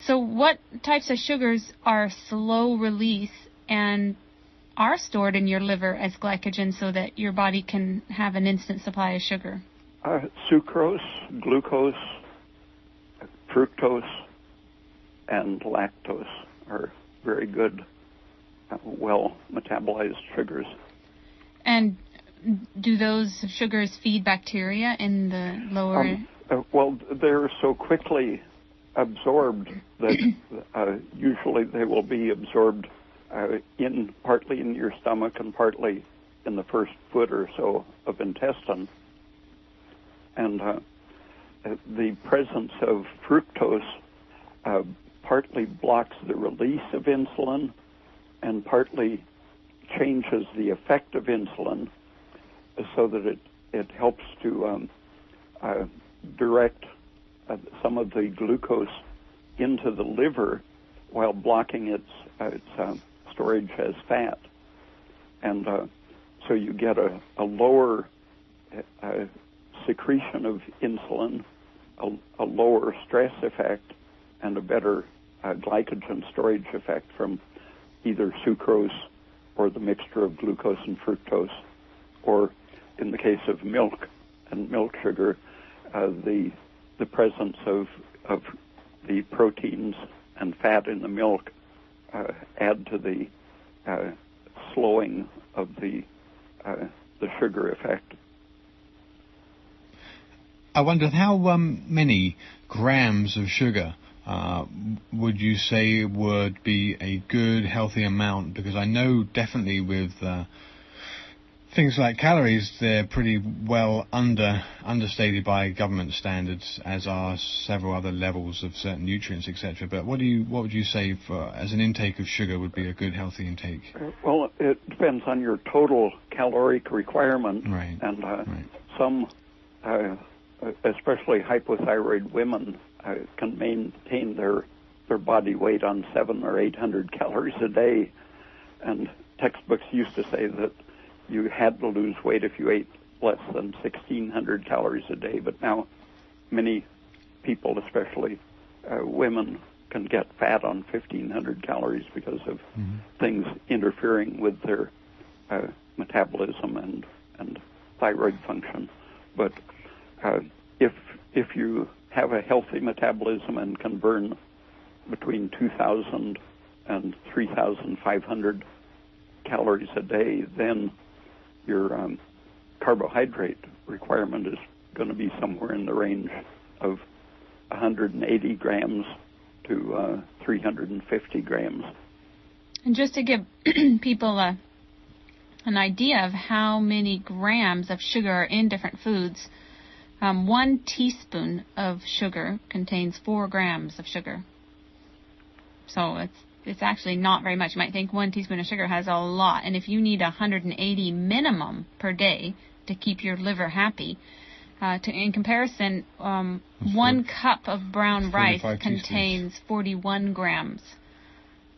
So what types of sugars are slow release and are stored in your liver as glycogen so that your body can have an instant supply of sugar? Sucrose, glucose, fructose, and lactose are very good, well metabolized sugars. And do those sugars feed bacteria in the lower? Well, they're so quickly absorbed that usually they will be absorbed partly in your stomach and partly in the first foot or so of intestine. And the presence of fructose partly blocks the release of insulin and partly changes the effect of insulin so that it helps to direct some of the glucose into the liver while blocking its storage as fat. And so you get a lower secretion of insulin, a lower stress effect, and a better glycogen storage effect from either sucrose or the mixture of glucose and fructose, or in the case of milk and milk sugar, the presence of the proteins and fat in the milk add to the slowing of the sugar effect. I wondered how many grams of sugar would you say would be a good, healthy amount? Because I know definitely with things like calories, they're pretty well understated by government standards, as are several other levels of certain nutrients, etc. But what would you say as an intake of sugar would be a good, healthy intake? Well, it depends on your total caloric requirement, right. And right. Some, especially hypothyroid women, can maintain their body weight on 700 or 800 calories a day, and textbooks used to say that you had to lose weight if you ate less than 1,600 calories a day, but now many people, especially women, can get fat on 1,500 calories because of things interfering with their metabolism and thyroid function. But if you have a healthy metabolism and can burn between 2,000 and 3,500 calories a day, then your carbohydrate requirement is going to be somewhere in the range of 180 grams to 350 grams. And just to give people an idea of how many grams of sugar are in different foods, 1 teaspoon of sugar contains 4 grams of sugar. So it's actually not very much. You might think 1 teaspoon of sugar has a lot, and if you need 180 minimum per day to keep your liver happy, in comparison, 1 cup of brown rice contains 41 grams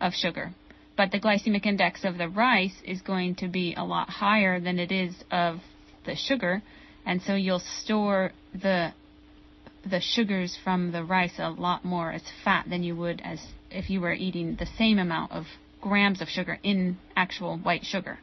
of sugar. But the glycemic index of the rice is going to be a lot higher than it is of the sugar, and so you'll store the sugars from the rice a lot more as fat than you would as if you were eating the same amount of grams of sugar in actual white sugar.